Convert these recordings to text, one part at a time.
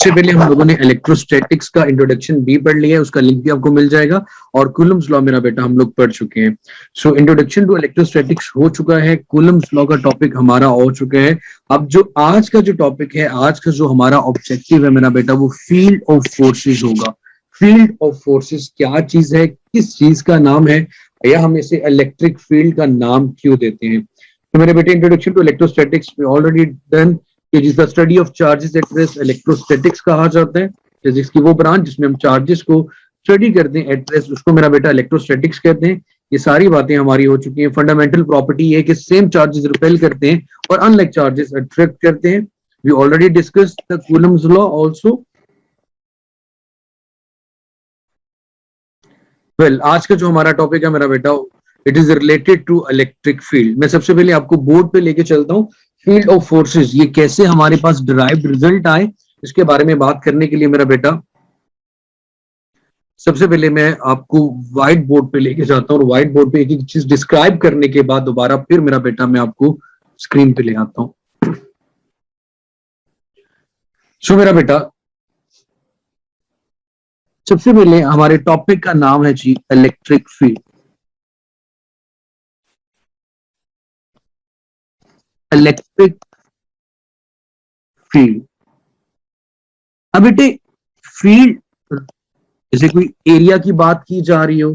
सबसे पहले हम लोगों ने इलेक्ट्रोस्टैटिक्स का इंट्रोडक्शन भी पढ़ लिया है, उसका लिंक भी आपको मिल जाएगा, और कूलम्स लॉ मेरा बेटा हम लोग पढ़ चुके हैं। सो इंट्रोडक्शन टू इलेक्ट्रोस्टैटिक्स हो चुका है, कूलम्स लॉ का टॉपिक हमारा हो चुका है। अब जो आज का जो टॉपिक है, आज का जो हमारा ऑब्जेक्टिव है मेरा बेटा, वो फील्ड ऑफ फोर्सेस होगा। फील्ड ऑफ फोर्सेस क्या चीज है, किस चीज का नाम है, या हम इसे इलेक्ट्रिक फील्ड का नाम क्यों देते हैं। तो मेरे बेटे इंट्रोडक्शन टू इलेक्ट्रोस्टैटिक्स में ऑलरेडी डन, जिसका study of charges at rest electrostatics कहा जाता है। फिजिक्स की वो ब्रांच जिसमें हम चार्जेस को स्टडी करते हैं एट रेस्ट, उसको मेरा बेटा इलेक्ट्रोस्टैटिक्स कहते हैं। ये सारी बातें हमारी हो चुकी हैं। फंडामेंटल प्रॉपर्टी है कि सेम चार्जेस रिपेल करते हैं और अनलाइक चार्जेस अट्रैक्ट करते हैं। We already discuss the Coulomb's law also. Well, आज का जो हमारा टॉपिक है मेरा बेटा, it is related to electric field. मैं सबसे पहले आपको बोर्ड पे लेके चलता हूँ। फील्ड ऑफ फोर्सेस ये कैसे हमारे पास डिराइव्ड रिजल्ट आए, इसके बारे में बात करने के लिए मेरा बेटा सबसे पहले मैं आपको व्हाइट बोर्ड पे लेके जाता हूँ, और व्हाइट बोर्ड पे एक एक चीज डिस्क्राइब करने के बाद दोबारा फिर मेरा बेटा मैं आपको स्क्रीन पे ले आता हूँ। सो मेरा बेटा सबसे पहले हमारे टॉपिक का नाम है जी इलेक्ट्रिक फील्ड। Electric field. अब बेटे फील्ड जैसे कोई एरिया की बात की जा रही हो,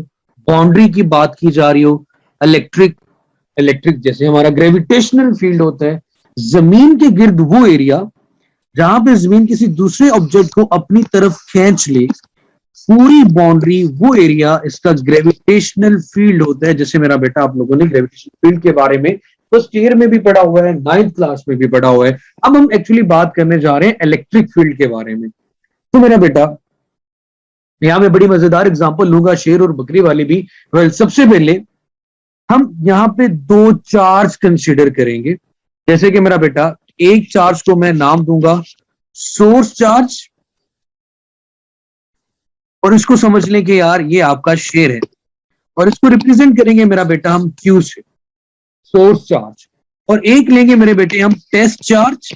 बाउंड्री की बात की जा रही हो। इलेक्ट्रिक इलेक्ट्रिक जैसे हमारा ग्रेविटेशनल फील्ड होता है, जमीन के गिर्द वो एरिया जहां पे जमीन किसी दूसरे ऑब्जेक्ट को अपनी तरफ खींच ले, पूरी बाउंड्री वो एरिया इसका ग्रेविटेशनल फील्ड होता है। जैसे मेरा बेटा आप लोगों ने ग्रेविटेशनल फील्ड के बारे में फर्स्ट ईयर में भी पढ़ा हुआ है, 9th क्लास में भी पढ़ा हुआ है। अब हम एक्चुअली बात करने जा रहे हैं इलेक्ट्रिक फील्ड के बारे में। तो मेरा बेटा यहां मैं बड़ी मजेदार एग्जांपल लूंगा, शेर और बकरी वाली भी। वेल, सबसे पहले हम यहां पे दो चार्ज कंसीडर करेंगे। जैसे कि मेरा बेटा एक चार्ज को मैं नाम दूंगा सोर्स चार्ज, और इसको समझ लें कि यार ये आपका शेर है, और इसको रिप्रेजेंट करेंगे मेरा बेटा हम क्यू से, सोर्स चार्ज। और एक लेंगे मेरे बेटे हम टेस्ट चार्ज,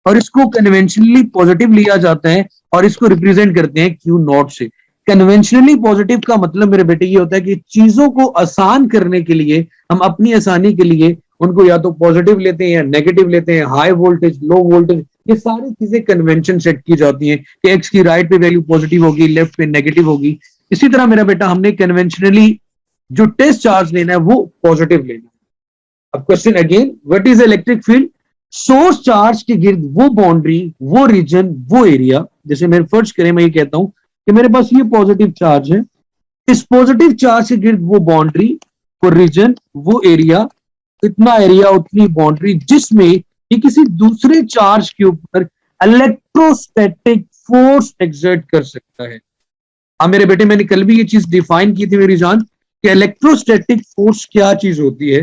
और इसको कन्वेंशनली पॉजिटिव लिया जाता है, और इसको रिप्रेजेंट करते हैं क्यू नॉट से। कन्वेंशनली पॉजिटिव का मतलब मेरे बेटे ये होता है कि चीजों को आसान करने के लिए, हम अपनी आसानी के लिए उनको या तो पॉजिटिव लेते हैं या नेगेटिव लेते हैं, हाई वोल्टेज लो वोल्टेज, ये सारी चीजें कन्वेंशन सेट की जाती हैं कि एक्स की राइट पे वैल्यू पॉजिटिव होगी, लेफ्ट पे नेगेटिव होगी। इसी तरह मेरा बेटा हमने कन्वेंशनली जो टेस्ट चार्ज लेना है वो पॉजिटिव लेना है। अब question again, what is electric field? Source charge के गिर्द वो बाउंड्री, वो रीजन, वो एरिया। जैसे मेरे फर्ज करें, मैं ये कहता हूं कि मेरे पास ये पॉजिटिव चार्ज है, इस पॉजिटिव चार्ज के गिर्द वो बाउंड्री, वो रीजन, वो एरिया, इतना एरिया उतनी बाउंड्री जिसमें ये किसी दूसरे चार्ज के ऊपर इलेक्ट्रोस्टैटिक फोर्स एक्सर्ट कर सकता है। हाँ मेरे बेटे, मैंने कल भी ये चीज डिफाइन की थी मेरी जान, कि इलेक्ट्रोस्टैटिक फोर्स क्या चीज होती है।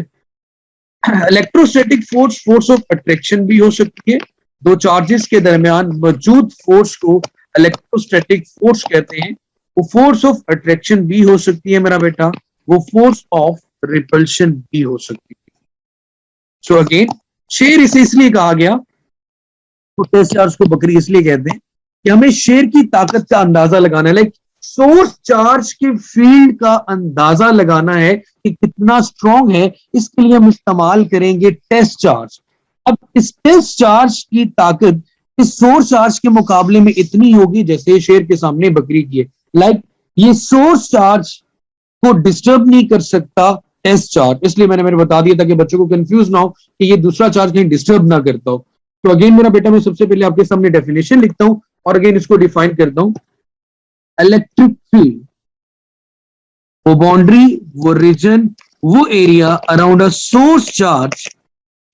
Electrostatic force force of attraction भी हो सकती है। दो चार्जेस के दरमियान मौजूद फोर्स को इलेक्ट्रोस्टैटिक फोर्स कहते हैं। वो फोर्स ऑफ अट्रैक्शन भी हो सकती है मेरा बेटा, वो फोर्स ऑफ रिपल्शन भी हो सकती है। सो अगेन, शेर इसे इसलिए कहा गया, तो टेस्ट चार्ज को बकरी इसलिए कहते हैं कि हमें शेर की ताकत का अंदाजा लगाना है, लाइक सोर्स चार्ज के फील्ड का अंदाजा लगाना है कि कितना स्ट्रॉन्ग है। इसके लिए हम इस्तेमाल करेंगे टेस्ट चार्ज। अब इस टेस्ट चार्ज की ताकत इस सोर्स चार्ज के मुकाबले में इतनी होगी जैसे शेर के सामने बकरी की है। लाइक ये सोर्स चार्ज को डिस्टर्ब नहीं कर सकता टेस्ट चार्ज, इसलिए मैंने बता दिया था कि बच्चों को कंफ्यूज ना हो कि ये दूसरा चार्ज कहीं डिस्टर्ब ना करता हो। तो अगेन मेरा बेटा, मैं सबसे पहले आपके सामने डेफिनेशन लिखता हूं और अगेन इसको डिफाइन करता हूं। इलेक्ट्रिक फील्ड, वो बाउंड्री, वो रीजन, वो area around a source charge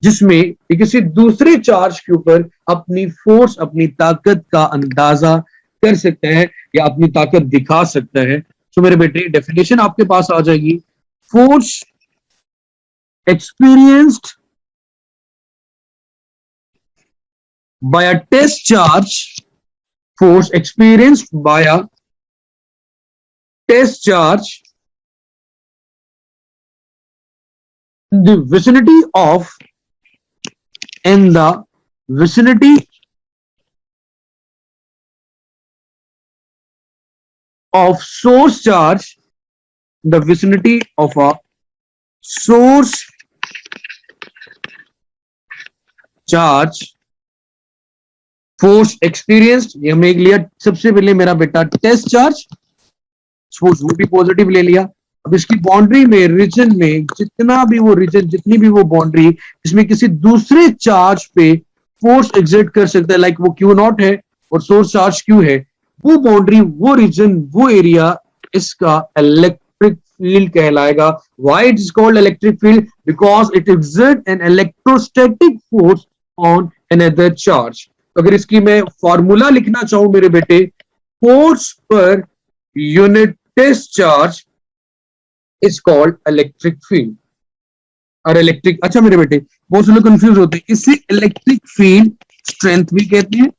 जिसमें किसी दूसरे चार्ज के ऊपर अपनी फोर्स, अपनी ताकत का अंदाजा कर सकता है या अपनी ताकत दिखा सकता है। तो मेरे बेटे डेफिनेशन आपके पास आ जाएगी। Force experienced by a test charge, force experienced by a test charge in the vicinity of, in the vicinity of source charge, the vicinity of a source charge force experienced, ये हमने एक लिया सबसे पहले मेरा बेटा टेस्ट चार्ज, सपोज वो भी पॉजिटिव ले लिया। अब इसकी बाउंड्री में रीजन में जितना भी वो रीजन, जितनी भी वो बाउंड्री इसमें किसी दूसरे चार्ज पे फोर्स एग्जर्ट कर सकता है, लाइक वो क्यू नॉट है और सोर्स चार्ज क्यू है, वो बाउंड्री, वो रीजन, वो एरिया इसका इलेक्ट्रिक फील्ड कहलाएगा। Why it is called electric field? Because it exert an electrostatic force on another charge. अगर इसकी मैं फॉर्मूला लिखना चाहूं मेरे बेटे, फोर्स पर unit test charge is called electric field और इलेक्ट्रिक, अच्छा मेरे बेटे बहुत से लोग कंफ्यूज होते हैं, इसे इलेक्ट्रिक फील्ड स्ट्रेंथ भी कहते हैं,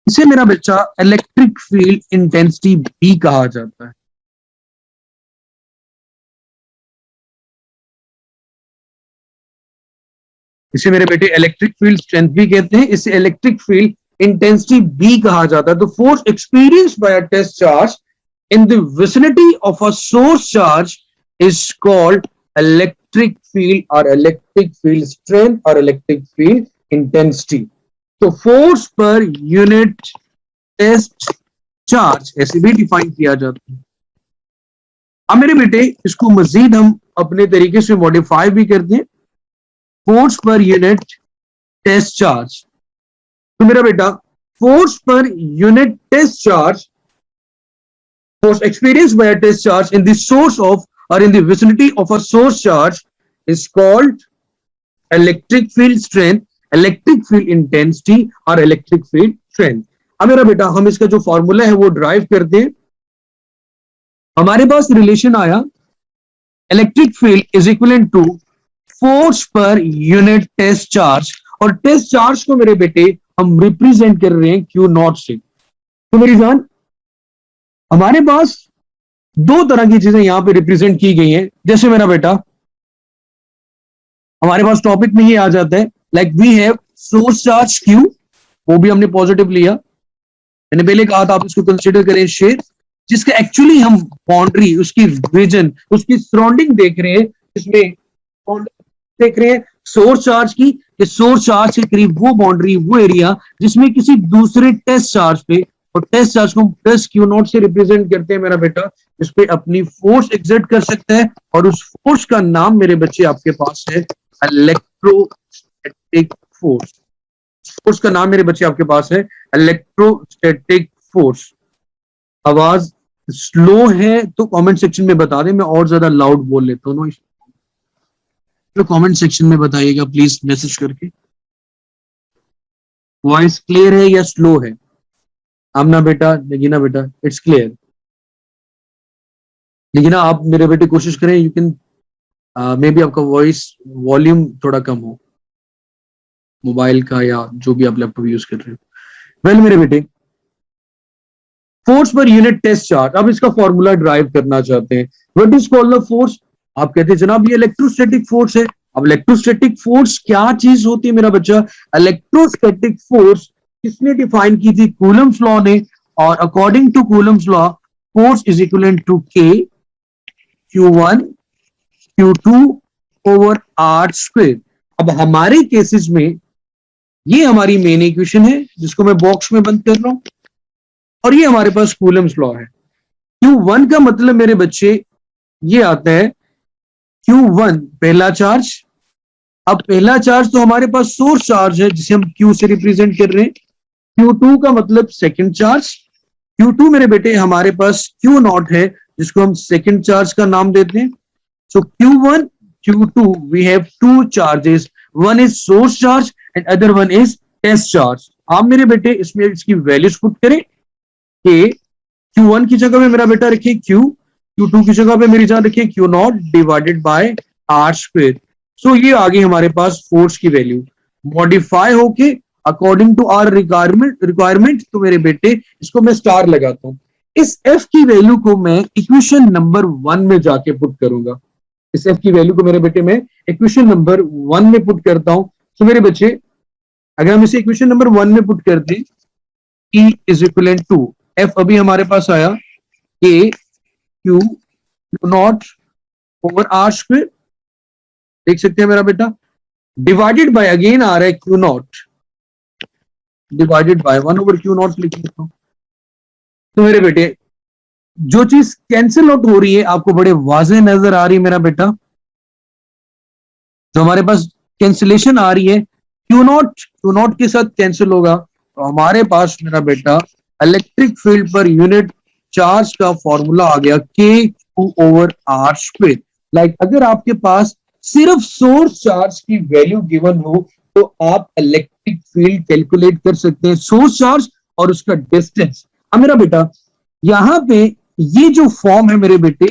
इसे मेरा बच्चा इलेक्ट्रिक फील्ड इंटेंसिटी भी कहा जाता है। इसे मेरे बेटे इलेक्ट्रिक फील्ड स्ट्रेंथ भी कहते हैं, इसे इलेक्ट्रिक फील्ड इंटेंसिटी भी कहा जाता है। तो force experienced by a test charge in the vicinity of a source charge is called electric field or electric field strength or electric field intensity. तो फोर्स पर यूनिट टेस्ट चार्ज ऐसे भी define किया जाता है। अब मेरे बेटे इसको मजीद हम अपने तरीके से मॉडिफाई भी करते हैं, फोर्स पर यूनिट टेस्ट चार्ज। तो मेरा बेटा फोर्स पर unit test charge, force experienced by a test charge in the source of or in the vicinity of a source charge is called electric field strength, electric field intensity or electric field strength. अब मेरा बेटा हम इसका जो formula है वो drive करते हैं। हमारे पास रिलेशन आया electric field is equivalent to force पर यूनिट टेस्ट चार्ज, और टेस्ट चार्ज को मेरे बेटे हम रिप्रेजेंट कर रहे हैं क्यू नॉट से। तो मेरी जान हमारे पास दो तरह की चीजें यहां पे रिप्रेजेंट की गई हैं। जैसे मेरा बेटा हमारे पास टॉपिक में ये आ जाता है like we have source charge Q, वो भी हमने पॉजिटिव लिया, मैंने पहले कहा था आप इसको कंसीडर करें शेयर, जिसका एक्चुअली हम बाउंड्री, उसकी रीजन, उसकी सराउंडिंग देख रहे हैं, इसमें देख रहे हैं सोर्स चार्ज की, कि सोर्स चार्ज के करीब वो बाउंड्री, वो एरिया जिसमें किसी दूसरे टेस्ट चार्ज पे, और टेस्ट चार्ज को प्लस क्यू नॉट से रिप्रेजेंट करते हैं मेरा बेटा, इस पे अपनी फोर्स एक्सर्ट कर सकता है, और उस फोर्स का नाम मेरे बच्चे आपके पास है इलेक्ट्रोस्टैटिक फोर्स। फोर्स का नाम मेरे बच्चे आपके पास है इलेक्ट्रोस्टैटिक फोर्स। आवाज स्लो है तो कमेंट सेक्शन में बता दें, मैं और ज्यादा लाउड बोल लेता हूँ, तो कमेंट सेक्शन में बताइएगा प्लीज मैसेज करके, वॉइस क्लियर है या स्लो है। आमना बेटा, नगीना बेटा, इट्स क्लियर। नगीना आप मेरे बेटे कोशिश करें, यू कैन मे बी आपका वॉइस वॉल्यूम थोड़ा कम हो मोबाइल का या जो भी आप लैपटॉप यूज कर रहे हो। वेल मेरे बेटे फोर्स पर यूनिट टेस्ट चार्ज, अब इसका फॉर्मूला ड्राइव करना चाहते हैं। What is called the force? आप कहते हैं जनाब ये इलेक्ट्रोस्टैटिक फोर्स है। अब इलेक्ट्रोस्टैटिक फोर्स क्या चीज होती है मेरा बच्चा? इलेक्ट्रोस्टैटिक फोर्स किसने डिफाइन की थी? कूलम्स लॉ ने, और according to Coulomb's law force is equivalent to K Q1 Q2 over R square. अब हमारे केसेस में ये हमारी मेन इक्वेशन है जिसको मैं बॉक्स में बंद कर रहा हूं, और ये हमारे पास कूलम्स लॉ है। Q1 का मतलब मेरे बच्चे ये आता है Q1 पहला चार्ज। अब पहला चार्ज तो हमारे पास सोर्स चार्ज है जिसे हम Q से रिप्रेजेंट कर रहे हैं। Q2 का मतलब सेकंड चार्ज। Q2 मेरे बेटे हमारे पास Q नॉट है जिसको हम सेकंड चार्ज का नाम देते हैं। So Q1 Q2 we have two charges, one is source charge and other one is test charge. आप मेरे बेटे इसमें इसकी वैल्यूज पुट करें कि Q1 की जगह में मेरा बेटा रखिए Q, Q2 की जगह पे मेरी जान रखिए Q not divided by R square. So ये आ गई हमारे पास फोर्स की वैल्यू मॉडिफाई होके अकॉर्डिंग टू आर रिक्वायरमेंट। तो मेरे बेटे इसको मैं स्टार लगाता हूं। इस F की वैल्यू को मैं इक्वेशन नंबर 1 में जाके पुट करूंगा। इस एफ की वैल्यू को मेरे बेटे मैं इक्वेशन नंबर 1 में पुट करता हूं। तो मेरे बच्चे अगर हम इसे इक्वेशन नंबर 1 में पुट करते हैं, E is equal to F अभी हमारे पास आया K Q not over R square, देख सकते हैं मेरा बेटा, डिवाइडेड बाय अगेन आ रहा है Q not divided bye 1 over Q not लिख लेता हूं। तो मेरे बेटे जो चीज कैंसिल आउट हो रही है आपको बड़े वाज़ेह नजर आ रही है मेरा बेटा, जो हमारे पास कैंसिलेशन आ रही है क्यू नॉट के साथ कैंसिल होगा, तो हमारे पास मेरा बेटा इलेक्ट्रिक फील्ड पर यूनिट चार्ज का फॉर्मूला आ गया K Q over R square. Like अगर आपके पास सिर्फ सोर्स चार्ज की वैल्यू गिवन हो तो आप इलेक्ट्रिक फील्ड कैलकुलेट कर सकते हैं, सोर्स चार्ज और उसका डिस्टेंस। अब मेरा बेटा यहां पे ये जो फॉर्म है मेरे बेटे,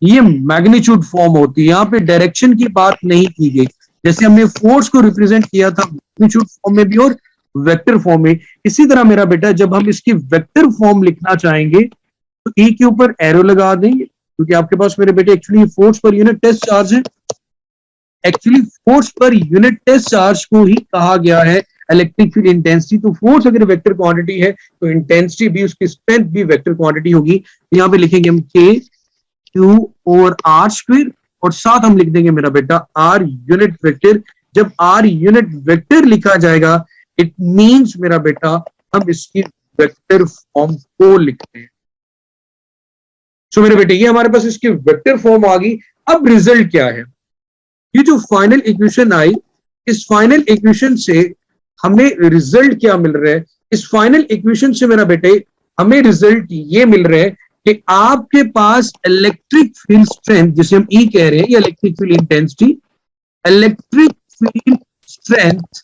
ये मैग्नीट्यूड फॉर्म होती है, यहाँ पे डायरेक्शन की बात नहीं की गई। जैसे हमने फोर्स को रिप्रेजेंट किया था मैग्नीट्यूड फॉर्म में भी और वेक्टर फॉर्म में, इसी तरह मेरा बेटा जब हम इसकी वेक्टर फॉर्म लिखना चाहेंगे तो ई के ऊपर एरो लगा देंगे, क्योंकि आपके पास मेरे बेटे एक्चुअली फोर्स पर यूनिट टेस्ट चार्ज है। एक्चुअली फोर्स पर यूनिट टेस्ट चार्ज को ही कहा गया है इलेक्ट्रिक फील्ड इंटेंसिटी। तो फोर्स अगर वेक्टर क्वांटिटी है तो इंटेंसिटी भी, उसकी स्ट्रेंथ भी वेक्टर क्वांटिटी होगी। तो यहाँ पे लिखेंगे हम के क्यू ओवर आर स्क्वायर और साथ हम लिख देंगे मेरा बेटा आर यूनिट वेक्टर। जब आर यूनिट वेक्टर लिखा जाएगा इट मींस मेरा बेटा हम इसकी वेक्टर फॉर्म को लिखते हैं। सो मेरे बेटे ये हमारे पास इसकी वेक्टर फॉर्म आ गई। अब रिजल्ट क्या है, ये जो फाइनल इक्वेशन आई, इस फाइनल इक्वेशन से हमें रिजल्ट क्या मिल रहा है, इस फाइनल इक्वेशन से मेरा बेटे हमें रिजल्ट ये मिल रहा है कि आपके पास इलेक्ट्रिक फील्ड स्ट्रेंथ, जिसे हम ई कह रहे हैं, या electric field intensity, electric field strength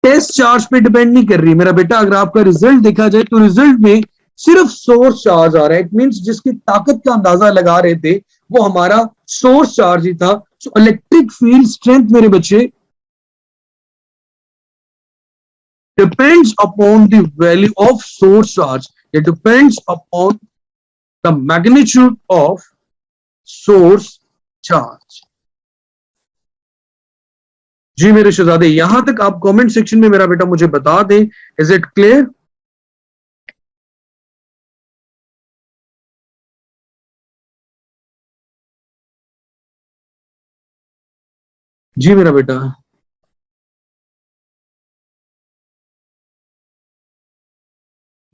test charge पे डिपेंड नहीं कर रही मेरा बेटा। अगर आपका रिजल्ट देखा जाए तो रिजल्ट में सिर्फ सोर्स चार्ज आ रहा है। इट मींस जिसकी ताकत का अंदाजा लगा रहे थे वो हमारा सोर्स चार्ज ही था। सो इलेक्ट्रिक फील्ड स्ट्रेंथ मेरे बच्चे depends upon the value of source charge, it depends upon the magnitude of source charge. जी मेरे शहजादे, यहां तक आप कमेंट सेक्शन में मेरा बेटा मुझे बता दें, इज इट क्लियर? जी मेरा बेटा,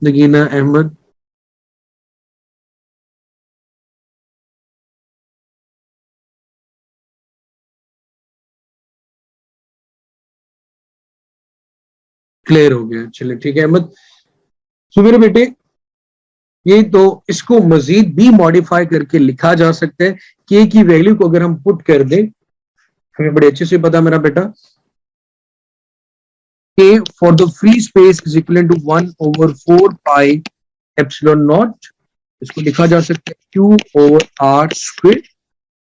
नगीना अहमद, क्लियर हो गया, चलिए ठीक है अहमद। सो मेरे बेटे ये तो इसको मजीद भी मॉडिफाई करके लिखा जा सकता है। के की वैल्यू को अगर हम पुट कर दें, हमें बड़े अच्छे से पता मेरा बेटा, K for the free space is equal to 1/4 pi epsilon not, इसको लिखा जा सकता है क्यू ओवर आर स्क्वायर।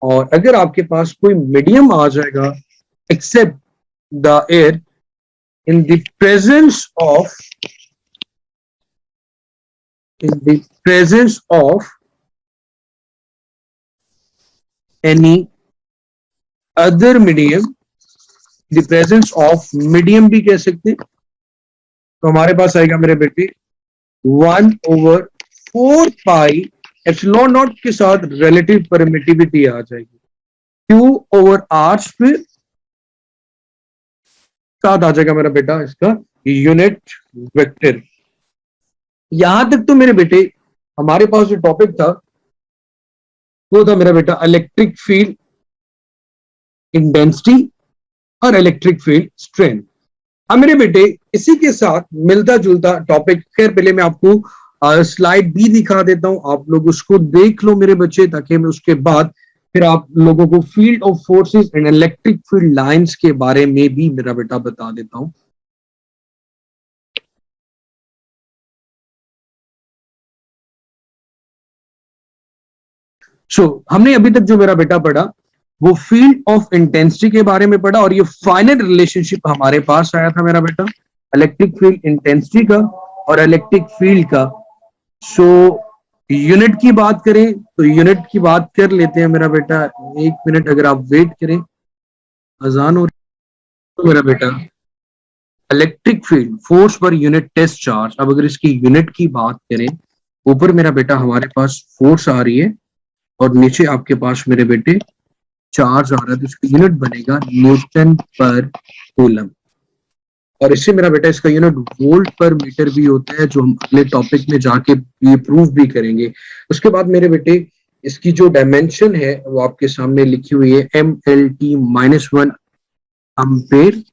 और अगर आपके पास कोई मीडियम आ जाएगा except the air in the presence of any other medium, the presence of medium भी कह सकते हैं, तो हमारे पास आएगा मेरे बेटे 1/4 पाई एप्सिलॉन नॉट के साथ रिलेटिव परमिटिविटी आ जाएगी, क्यू ओवर आर स्क्वायर साथ आ जाएगा मेरा बेटा इसका यूनिट वेक्टर। यहां तक तो मेरे बेटे हमारे पास जो टॉपिक था वो था मेरा बेटा इलेक्ट्रिक फील्ड इंटेंसिटी और इलेक्ट्रिक फील्ड स्ट्रेंथ। अब मेरे बेटे इसी के साथ मिलता जुलता टॉपिक, खैर पहले मैं आपको स्लाइड भी दिखा देता हूं, आप लोग उसको देख लो मेरे बच्चे, ताकि मैं उसके बाद फिर आप लोगों को field of forces and electric field lines के बारे में भी मेरा बेटा बता देता हूं। हमने अभी तक जो मेरा बेटा पढ़ा वो फील्ड ऑफ इंटेंसिटी के बारे में पढ़ा, और ये फाइनल रिलेशनशिप हमारे पास आया था मेरा बेटा इलेक्ट्रिक फील्ड इंटेंसिटी का और इलेक्ट्रिक फील्ड का। यूनिट की बात करें तो यूनिट की बात कर लेते हैं मेरा बेटा। 1 मिनट अगर आप वेट करें, अजान हो रही है तो मेरा बेटा। इलेक्ट्रिक फील्ड फोर्स पर यूनिट टेस्ट चार्ज, अब अगर इसकी यूनिट की बात करें, ऊपर मेरा बेटा हमारे पास फोर्स आ रही है और नीचे आपके पास मेरे बेटे चार्ज आ रहा है, तो इसका यूनिट बनेगा न्यूटन पर कूलम। और इससे मेरा बेटा इसका यूनिट वोल्ट पर मीटर भी होता है, जो हम अगले टॉपिक में जाके ये प्रूव भी करेंगे। उसके बाद मेरे बेटे इसकी जो डायमेंशन है वो आपके सामने लिखी हुई है, MLT-1 अम्पेयर।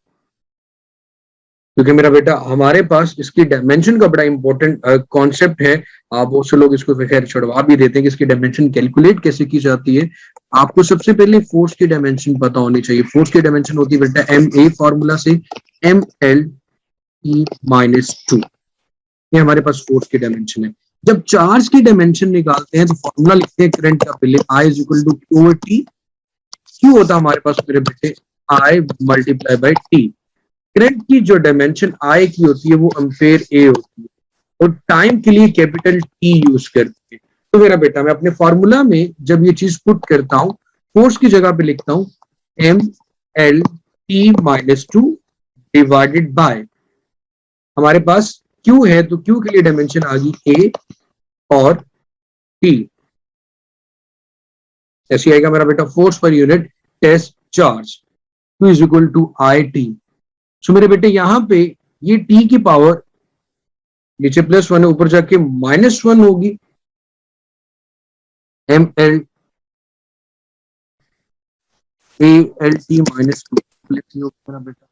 क्योंकि मेरा बेटा हमारे पास इसकी डायमेंशन का बड़ा इंपॉर्टेंट कॉन्सेप्ट है। बहुत से लोग इसको खैर छुड़वा भी देते हैं कि इसकी डायमेंशन कैलकुलेट कैसे की जाती है। आपको सबसे पहले फोर्स की डायमेंशन पता होनी चाहिए। फोर्स की डायमेंशन होती है बेटा MA फॉर्मूला से MLT-2। ये हमारे पास फोर्स की डायमेंशन है। जब चार्ज की डायमेंशन निकालते हैं तो फॉर्मूला लिखते हैं करंट का पहले, I is equal to Q/T। Q होता है हमारे पास मेरे बेटे I multiply by T। Current की जो डायमेंशन I की होती है वो एम्पेयर A होती है, और टाइम के लिए कैपिटल T यूज करते हैं। तो मेरा बेटा मैं अपने फॉर्मूला में जब ये चीज पुट करता हूं, फोर्स की जगह पे लिखता हूं MLT-2 डिवाइडेड बाय, हमारे पास Q है तो Q के लिए डायमेंशन आ गई A और T। ऐसे आएगा मेरा बेटा फोर्स पर unit test charge Q is equal to IT। So मेरे बेटे यहां पे ये T की पावर नीचे +1 है, ऊपर जाके -1 होगी। MLT-2 मेरा बेटा,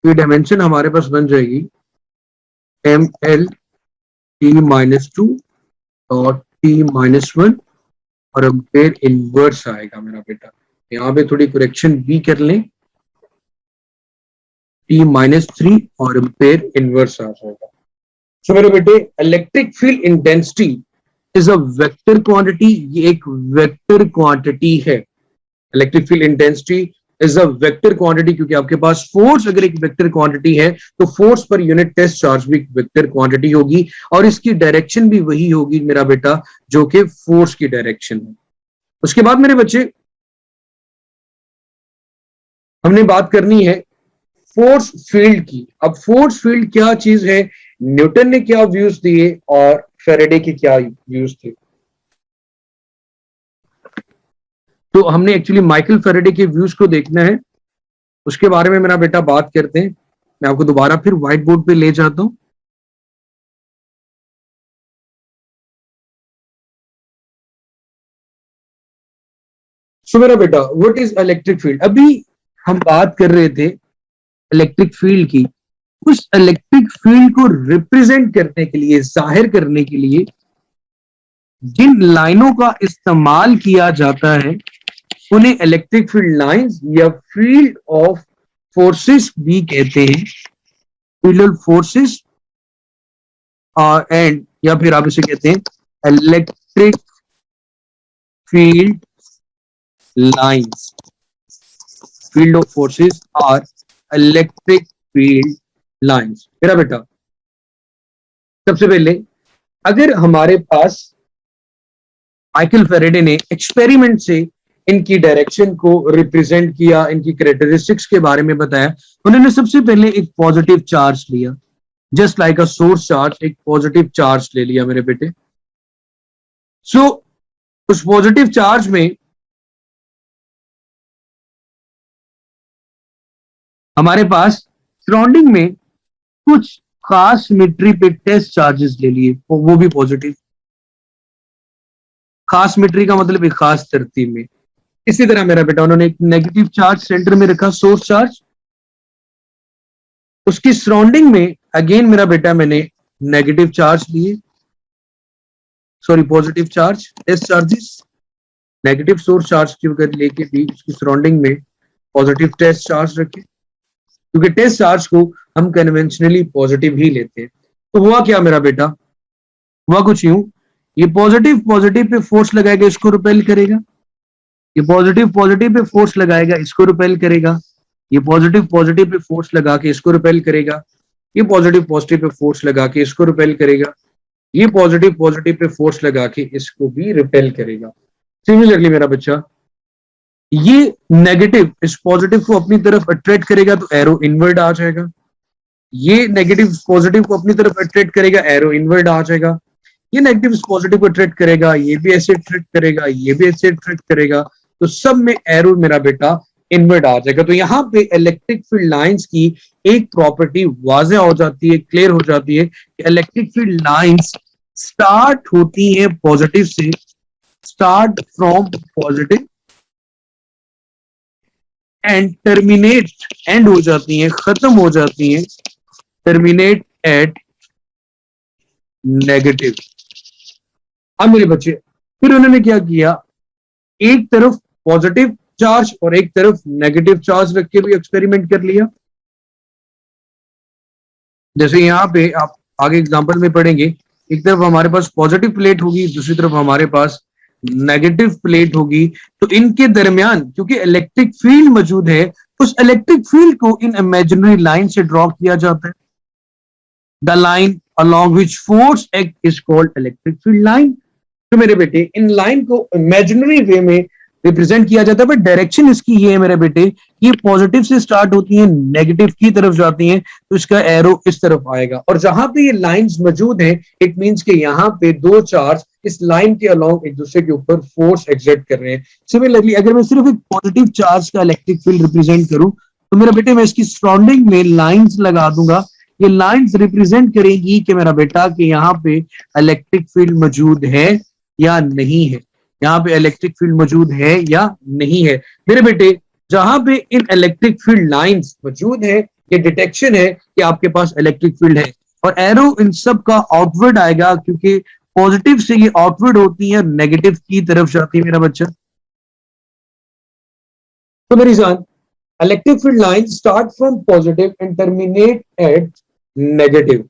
ये डायमेंशन हमारे पास बन जाएगी MLT-2 और T-1 और एम्पेयर इनवर्स आएगा मेरा बेटा। यहाँ पे थोड़ी करेक्शन भी कर लें, T-3 और एम्पेयर इनवर्स आ जाएगा। सो मेरे बेटे electric field intensity is a vector quantity, ये एक वेक्टर क्वांटिटी है। Electric field intensity is a vector quantity, क्योंकि आपके पास फोर्स अगर एक वेक्टर क्वांटिटी है तो फोर्स पर यूनिट टेस्ट चार्ज भी एक वेक्टर क्वांटिटी होगी, और इसकी डायरेक्शन भी वही होगी मेरा बेटा जो कि फोर्स की डायरेक्शन है। उसके बाद मेरे बच्चे हमने बात करनी है फोर्स फील्ड की। अब फोर्स फील्ड क्या चीज है, न्यूटन ने क्या व्यूज दिए और फेरेडे के क्या व्यूज थे। तो हमने एक्चुअली माइकल फेरेडे के व्यूज को देखना है, उसके बारे में मेरा बेटा बात करते हैं। मैं आपको दोबारा फिर व्हाइट बोर्ड पे ले जाता हूं। सो मेरा बेटा व्हाट इज इलेक्ट्रिक फील्ड। अभी हम बात कर रहे थे इलेक्ट्रिक फील्ड की। उस इलेक्ट्रिक फील्ड को रिप्रेजेंट करने के लिए, जाहिर करने के लिए जिन लाइनों का इस्तेमाल किया जाता है उन्हें इलेक्ट्रिक फील्ड लाइंस या फील्ड ऑफ फोर्सेस भी कहते हैं। फील्ड फोर्सेस एंड या फिर आप इसे कहते हैं electric field lines. Field of forces or electric field lines. मेरा बेटा सबसे पहले अगर हमारे पास माइकल फेरेडे ने एक्सपेरिमेंट से इनकी डायरेक्शन को रिप्रेजेंट किया, इनकी कैरेक्टरिस्टिक्स के बारे में बताया, उन्होंने सबसे पहले एक पॉजिटिव चार्ज लिया, just like a source charge, एक पॉजिटिव चार्ज ले लिया मेरे बेटे। सो उस पॉजिटिव चार्ज में हमारे पास सराउंडिंग में कुछ खास सिमेट्री पे टेस्ट चार्जेस ले लिए, वो भी पॉजिटिव। खास सिमेट्री का मतलब एक खास तरतीब में। इसी तरह मेरा बेटा उन्होंने एक नेगेटिव चार्ज सेंटर में रखा, सोर्स चार्ज। उसकी सराउंडिंग में अगेन मेरा बेटा मैंने नेगेटिव चार्ज लिए, sorry positive charge, test charges. Negative source charge की वजह लेके भी उसकी सराउंडिंग में पॉजिटिव टेस्ट चार्ज रखे, क्योंकि टेस्ट चार्ज को हम कन्वेंशनली पॉजिटिव ही लेते हैं। तो हुआ क्या मेरा बेटा, हुआ कुछ यूं, ये पॉजिटिव पॉजिटिव पे फोर्स लगाएगा, इसको रिपेल करेगा। ये पॉजिटिव पॉजिटिव पे फोर्स लगाएगा, इसको रिपेल करेगा। ये पॉजिटिव पॉजिटिव पे फोर्स लगा के इसको रिपेल करेगा। ये पॉजिटिव पॉजिटिव पे फोर्स लगा के इसको रिपेल करेगा। ये पॉजिटिव पॉजिटिव पे फोर्स लगा के इसको भी रिपेल करेगा। सिमिलरली मेरा बच्चा, ये नेगेटिव इस पॉजिटिव को अपनी तरफ अट्रैक्ट करेगा तो एरो इनवर्ड आ जाएगा। ये नेगेटिव पॉजिटिव को अपनी तरफ अट्रैक्ट करेगा, एरो इनवर्ड आ जाएगा। ये नेगेटिव पॉजिटिव को अट्रैक्ट करेगा, ये भी ऐसे अट्रैक्ट करेगा, ये भी ऐसे अट्रैक्ट करेगा, तो सब में एरो मेरा बेटा इनवर्ड आ जाएगा। तो यहाँ पे इलेक्ट्रिक फील्ड लाइंस की एक प्रॉपर्टी वाज़ेह हो जाती है, क्लियर हो जाती है कि इलेक्ट्रिक फील्ड लाइंस स्टार्ट होती है पॉजिटिव से, start from positive and terminate, and हो जाती हैं, खत्म हो जाती हैं, टर्मिनेट एट नेगेटिव। अब मेरे बच्चे फिर उन्होंने क्या किया, एक तरफ पॉजिटिव चार्ज और एक तरफ नेगेटिव चार्ज रख के भी एक्सपेरिमेंट कर लिया। जैसे यहां पे आप आगे एग्जांपल में पढ़ेंगे, एक तरफ हमारे पास पॉजिटिव प्लेट होगी, दूसरी तरफ हमारे पास नेगेटिव प्लेट होगी, तो इनके दरमियान क्योंकि इलेक्ट्रिक फील्ड मौजूद है, उस इलेक्ट्रिक फील्ड को इन इमेजिनरी लाइन से ड्रॉ किया जाता है। The line along which force act is called electric field line। तो मेरे बेटे इन लाइन को इमेजिनरी वे में रिप्रेजेंट किया जाता है, बट डायरेक्शन इसकी ये है मेरे बेटे, ये पॉजिटिव से स्टार्ट होती है, नेगेटिव की तरफ जाती हैं, तो इसका एरो इस तरफ आएगा। और जहां पे ये लाइंस मौजूद हैं, इट मींस कि यहाँ पे दो चार्ज इस लाइन के अलोंग एक दूसरे के ऊपर फोर्स एक्सर्ट कर रहे हैं। सिमिलरली अगर मैं सिर्फ एक पॉजिटिव चार्ज का इलेक्ट्रिक फील्ड रिप्रेजेंट करूं, तो मेरा बेटे मैं इसकी सराउंडिंग में लाइंस लगा दूंगा। ये लाइंस रिप्रेजेंट करेगी कि मेरा बेटा कि यहाँ पे इलेक्ट्रिक फील्ड मौजूद है या नहीं है, यहाँ पे इलेक्ट्रिक फील्ड मौजूद है या नहीं है। मेरे बेटे जहां पे इन इलेक्ट्रिक फील्ड लाइंस मौजूद है, ये डिटेक्शन है कि आपके पास इलेक्ट्रिक फील्ड है, और एरो इन सब का आउटवर्ड आएगा, क्योंकि पॉजिटिव से ये आउटवर्ड होती है, नेगेटिव की तरफ जाती है मेरा बच्चा। तो मेरी जान, electric field lines start from positive and terminate at negative.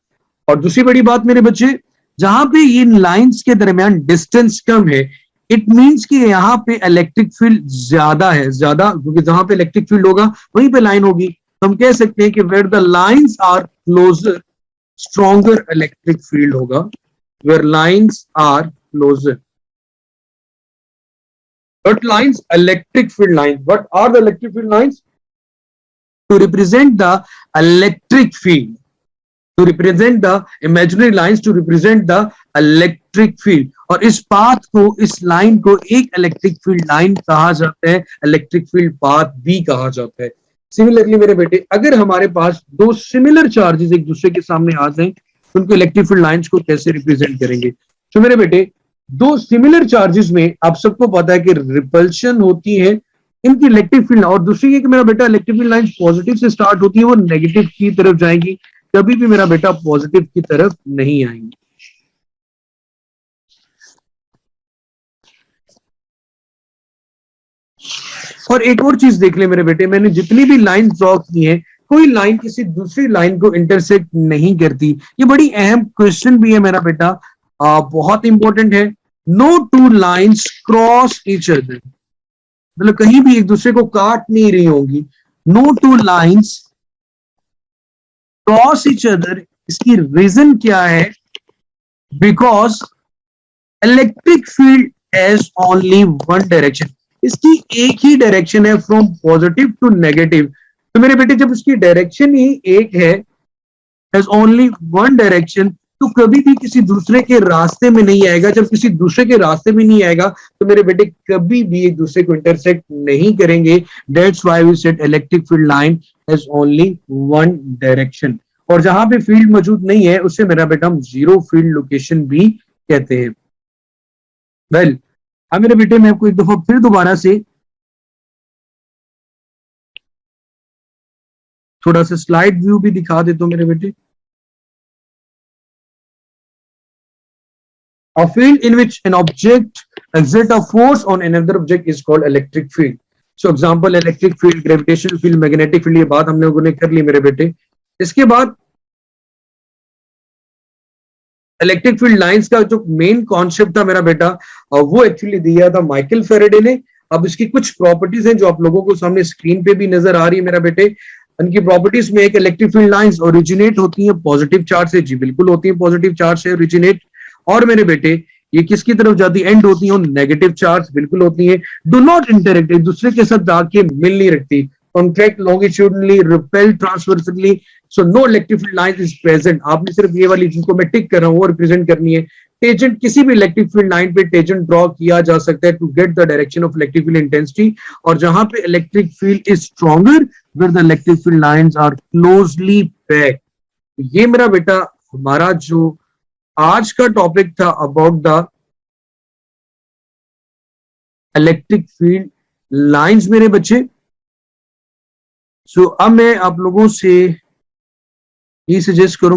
और दूसरी बड़ी बात मेरे बच्चे, जहां पे इन लाइंस के दरमियान डिस्टेंस कम है, इट मींस कि यहाँ पे इलेक्ट्रिक फील्ड ज्यादा है, ज्यादा, क्योंकि जहां पे इलेक्ट्रिक फील्ड होगा वहीं पे लाइन होगी। तो हम कह सकते हैं कि where the lines are closer stronger electric field होगा, where lines are closer. But lines, electric field lines, what are the electric field lines? To represent the electric field, to represent the imaginary lines, to represent the electric field। और इस path को, इस line को एक electric field line कहा जाता है, electric field path भी कहा जाता है। सिमिलरली मेरे बेटे, अगर हमारे पास दो सिमिलर चार्जेस एक दूसरे के सामने आ जाएं, तो उनको इलेक्ट्रिक फील्ड लाइंस को कैसे रिप्रेजेंट करेंगे? तो मेरे बेटे दो सिमिलर चार्जेस में आप सबको पता है कि रिपल्शन होती है इनकी इलेक्ट्रिक फील्ड, और दूसरी है कि मेरा बेटा इलेक्ट्रिक फील्ड लाइंस पॉजिटिव से स्टार्ट होती है, वो नेगेटिव की तरफ जाएंगी, कभी भी मेरा बेटा पॉजिटिव की तरफ नहीं आएंगी। और एक और चीज देख ले मेरे बेटे, मैंने जितनी भी लाइन ड्रॉ की है, कोई लाइन किसी दूसरी लाइन को इंटरसेक्ट नहीं करती। ये बड़ी अहम क्वेश्चन भी है मेरा बेटा, बहुत इंपॉर्टेंट है। No two lines cross each other, मतलब कहीं भी एक दूसरे को काट नहीं रही होंगी। No two lines cross each other, इसकी रीजन क्या है? Because electric field has only one direction, इसकी एक ही डायरेक्शन है, फ्रॉम पॉजिटिव टू नेगेटिव। तो मेरे बेटे जब इसकी डायरेक्शन ही एक है, हैज ओनली वन डायरेक्शन, तो कभी भी किसी दूसरे के रास्ते में नहीं आएगा। जब किसी दूसरे के रास्ते में नहीं आएगा, तो मेरे बेटे कभी भी एक दूसरे को इंटरसेक्ट नहीं करेंगे। That's why we said electric field line has only one direction. और जहां पे फील्ड मौजूद नहीं है, उससे मेरा बेटा हम जीरो फील्ड लोकेशन भी कहते हैं। वेल, अब मेरे बेटे मैं आपको एक दफा फिर दोबारा से थोड़ा सा स्लाइड व्यू भी दिखा देता हूं मेरे बेटे। A field in which an object exerts a force on another object is called electric field. So example, electric field, gravitational field, magnetic field, ये बात हम लोगों ने कर ली मेरे बेटे। इसके बाद इलेक्ट्रिक फील्ड लाइंस का जो मेन कॉन्सेप्ट था मेरा बेटा, वो एक्चुअली दिया था माइकल फेरेडे ने। अब इसकी कुछ प्रॉपर्टीज हैं जो आप लोगों को सामने स्क्रीन पे भी नजर आ रही है मेरा बेटे। इनकी प्रॉपर्टीज में एक इलेक्ट्रिक फील्ड लाइंस ओरिजिनेट होती हैं पॉजिटिव चार्ज से, जी बिल्कुल होती है, पॉजिटिव चार्ज से ओरिजिनेट। और मेरे बेटे ये किसकी तरफ जाती है, एंड होती है नेगेटिव चार्ज, बिल्कुल होती है। डू नॉट इंटरेक्ट, एक दूसरे के साथ आके मिल नहीं रखती। Contract longitudinally, repel transversely, so no electric field line is present. आपने सिर्फ ये वाली चीज को मैं टिक कर रहा हूँ वो रिप्रेजेंट करनी है। टेंजेंट, किसी भी इलेक्ट्रिक फील्ड लाइन पे टेंजेंट ड्रॉ किया जा सकता है to get the direction of electric field intensity, और जहां पे electric field is stronger where the electric field lines are closely packed. ये मेरा बेटा हमारा जो आज का टॉपिक था about the electric field lines मेरे बच्चे। सो अब मैं आप लोगों से ये सजेस्ट करूं